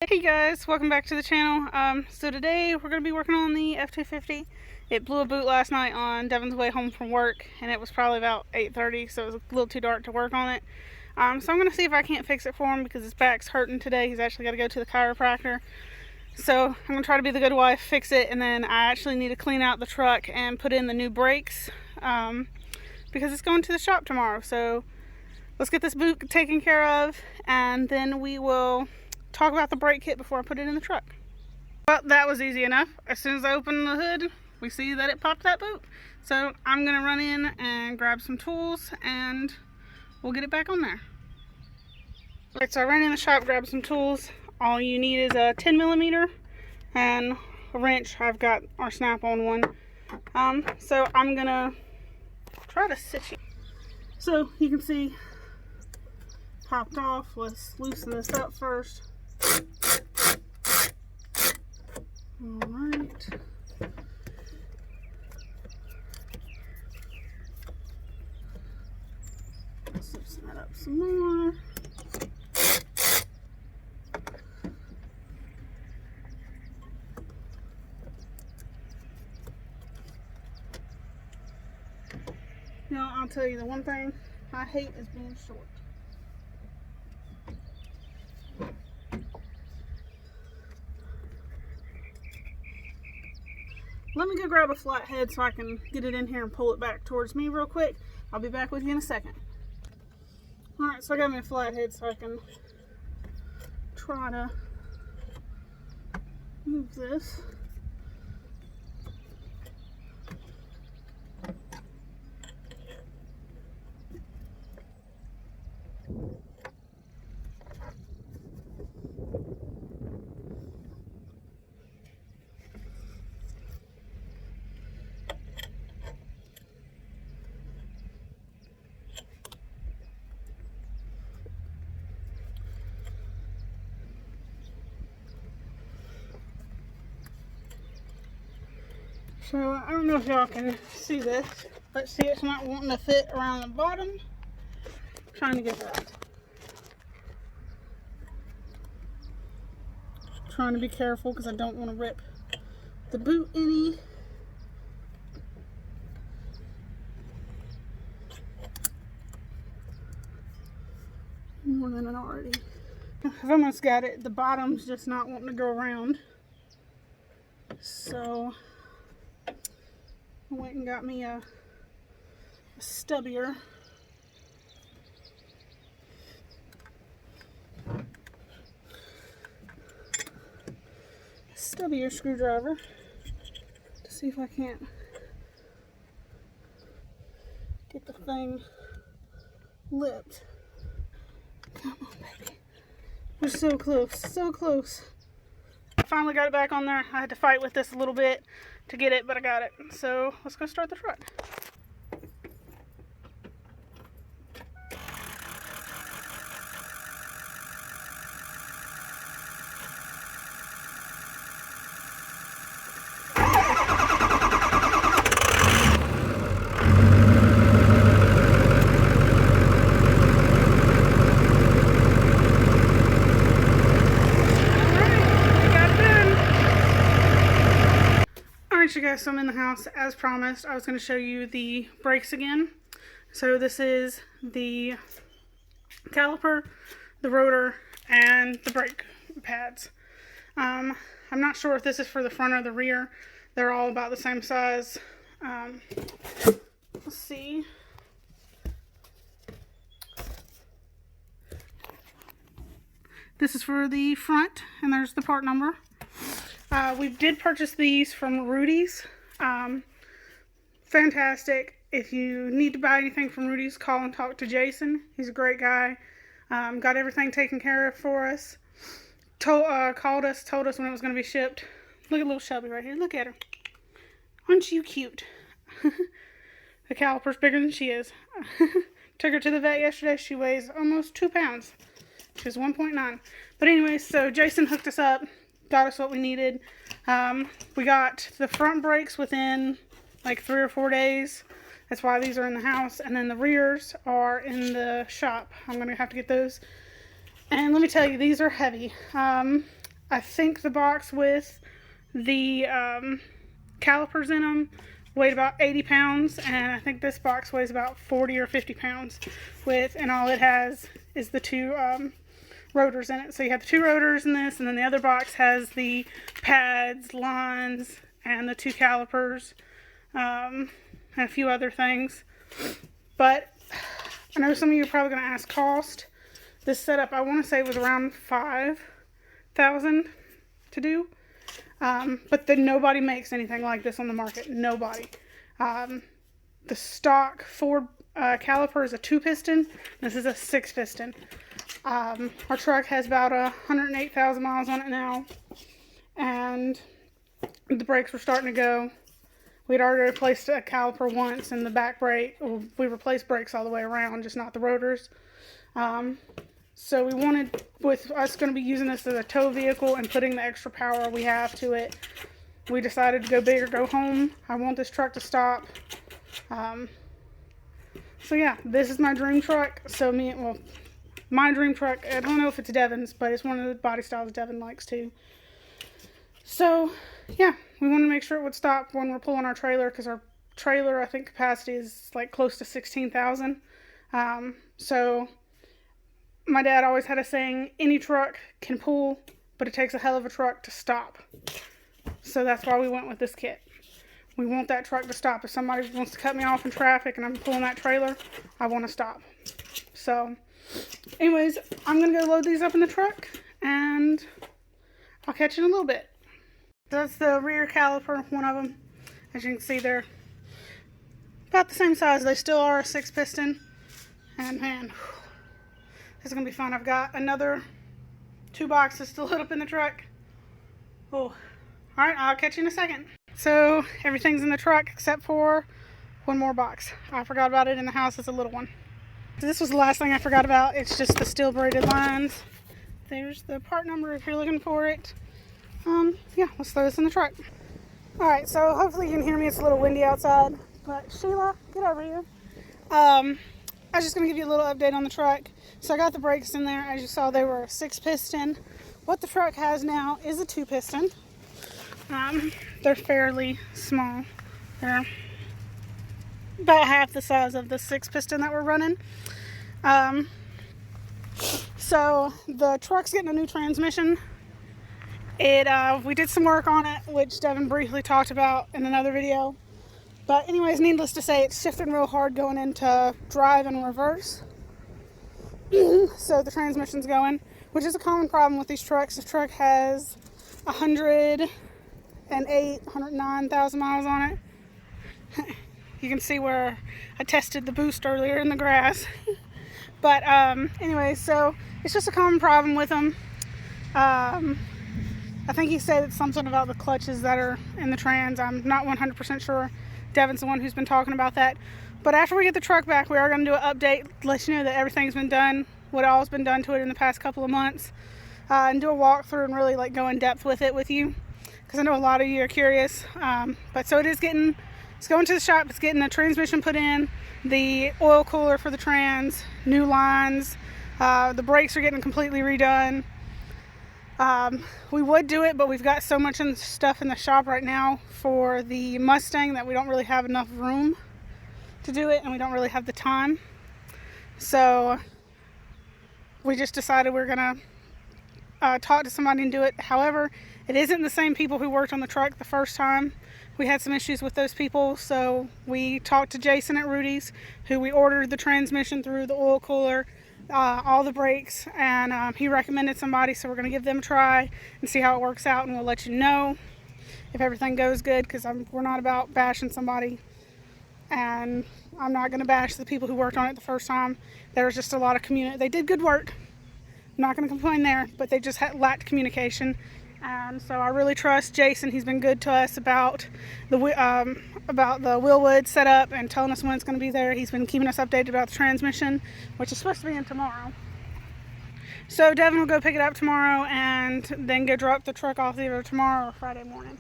Hey guys, welcome back to the channel. So today we're going to be working on the F-250. It blew a boot last night on Devin's way home from work, and it was probably about 8:30, so it was a little too dark to work on it. So I'm going to see if I can't fix it for him because his back's hurting today. He's actually got to go to the chiropractor. So I'm going to try to be the good wife, fix it, and then I actually need to clean out the truck and put in the new brakes because it's going to the shop tomorrow. So let's get this boot taken care of, and then we will talk about the brake kit before I put it in the truck. Well, that was easy enough. As soon as I open the hood, we see that it popped that boot. So I'm gonna run in and grab some tools and we'll get it back on there. Alright, so I ran in the shop, grabbed some tools. All you need is a 10mm and a wrench. I've got our snap-on one. So I'm gonna try to sit you. So you can see popped off. Let's loosen this up first. Alright. Let's loosen that up some more. You know, I'll tell you the one thing I hate is being short. Let me go grab a flat head so I can get it in here and pull it back towards me real quick. I'll be back with you in a second. Alright, so I got me a flat head so I can try to move this. So I don't know if y'all can see this, but see it's not wanting to fit around the bottom. I'm trying to get that. Trying to be careful because I don't want to rip the boot any. More than it already. I've almost got it. The bottom's just not wanting to go around. So I went and got me a stubbier. Stubbier screwdriver to see if I can't get the thing lipped. Come on, baby. We're so close, so close. I finally got it back on there. I had to fight with this a little bit to get it, but I got it. So let's go start the truck. You guys, so I'm in the house. As promised, I was going to show you the brakes again. So this is the caliper, the rotor, and the brake pads. I'm not sure if this is for the front or the rear. They're all about the same size. Let's see. This is for the front, and there's the part number. We did purchase these from Rudy's. Fantastic. If you need to buy anything from Rudy's, call and talk to Jason. He's a great guy. Got everything taken care of for us. Called us, told us when it was going to be shipped. Look at little Shelby right here. Look at her. Aren't you cute? The caliper's bigger than she is. Took her to the vet yesterday. She weighs almost 2 pounds. She's 1.9. But anyways, so Jason hooked us up. Got us what we needed. We got the front brakes within like 3 or 4 days. That's why these are in the house. And then the rears are in the shop. I'm going to have to get those. And let me tell you, these are heavy. I think the box with the calipers in them weighed about 80 pounds, and I think this box weighs about 40 or 50 pounds and all it has is the two rotors in it. So you have the two rotors in this, and then the other box has the pads, lines, and the two calipers, and a few other things. But I know some of you are probably going to ask cost. This setup, I want to say, was around $5,000 to do. But then nobody makes anything like this on the market. Nobody. The stock Ford caliper is a 2-piston. This is a 6-piston. Our truck has about 108,000 miles on it now, and the brakes were starting to go. We'd already replaced a caliper once, and the back brake, we replaced brakes all the way around, just not the rotors. So we wanted, with us going to be using this as a tow vehicle and putting the extra power we have to it, we decided to go big or go home. I want this truck to stop. So yeah, this is my dream truck. My dream truck, I don't know if it's Devon's, but it's one of the body styles Devon likes too. So yeah, we wanted to make sure it would stop when we're pulling our trailer, because our trailer, I think, capacity is like close to 16,000. So my dad always had a saying, any truck can pull, but it takes a hell of a truck to stop. So that's why we went with this kit. We want that truck to stop. If somebody wants to cut me off in traffic and I'm pulling that trailer, I want to stop. So anyways, I'm going to go load these up in the truck, and I'll catch you in a little bit. That's the rear caliper, one of them. As you can see, they're about the same size. They still are a 6-piston. And man, this is going to be fun. I've got another 2 boxes to load up in the truck. Oh, alright, I'll catch you in a second. So, everything's in the truck except for one more box. I forgot about it in the house. It's a little one. So this was the last thing I forgot about. It's just the steel braided lines. There's the part number if you're looking for it. Yeah, let's throw this in the truck. Alright, so hopefully you can hear me. It's a little windy outside. But Sheila, get over here. I was just going to give you a little update on the truck. So I got the brakes in there. As you saw, they were a 6-piston. What the truck has now is a 2-piston. They're fairly small. They're about half the size of the 6-piston that we're running. So the truck's getting a new transmission. We did some work on it, which Devon briefly talked about in another video. But anyways, needless to say, it's shifting real hard going into drive and reverse. So the transmission's going, which is a common problem with these trucks. The truck has 109,000 miles on it. You can see where I tested the boost earlier in the grass. But anyways, so it's just a common problem with them. I think he said it's something about the clutches that are in the trans. I'm not 100% sure. Devon's the one who's been talking about that. But after we get the truck back, we are going to do an update, let you know that everything's been done, what all's been done to it in the past couple of months, and do a walkthrough and really like go in depth with it with you, because I know a lot of you are curious. But so it's going to the shop. It's getting the transmission put in, the oil cooler for the trans, new lines, the brakes are getting completely redone. We would do it, but we've got so much stuff in the shop right now for the Mustang that we don't really have enough room to do it, and we don't really have the time. So we just decided we're gonna talk to somebody and do it. However, it isn't the same people who worked on the truck the first time. We had some issues with those people, so we talked to Jason at Rudy's, who we ordered the transmission through, the oil cooler, all the brakes, and he recommended somebody, so we're going to give them a try and see how it works out, and we'll let you know if everything goes good, because we're not about bashing somebody, and I'm not going to bash the people who worked on it the first time. There was just a lot of they did good work, I'm not going to complain there, but they just lacked communication. And so I really trust Jason. He's been good to us about the Wilwood setup and telling us when it's going to be there. He's been keeping us updated about the transmission, which is supposed to be in tomorrow. So Devon will go pick it up tomorrow and then go drop the truck off either tomorrow or Friday morning.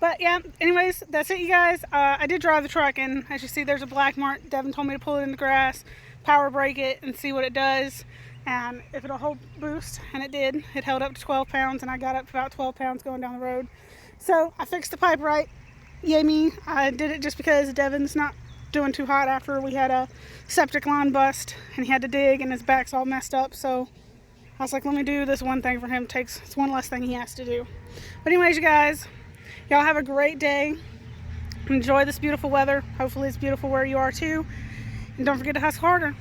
But yeah, anyways, that's it, you guys. I did drive the truck, and as you see, there's a black mark. Devon told me to pull it in the grass, power brake it, and see what it does. and if it'll hold boost, and it did. It held up to 12 pounds, and I got up to about 12 pounds going down the road. So I fixed the pipe right. Yay me. I did it just because Devin's not doing too hot after we had a septic line bust, and he had to dig, and his back's all messed up. So I was like, let me do this one thing for him. It's one less thing he has to do. But anyways, you guys, y'all have a great day. Enjoy this beautiful weather. Hopefully it's beautiful where you are too. And don't forget to hustle harder.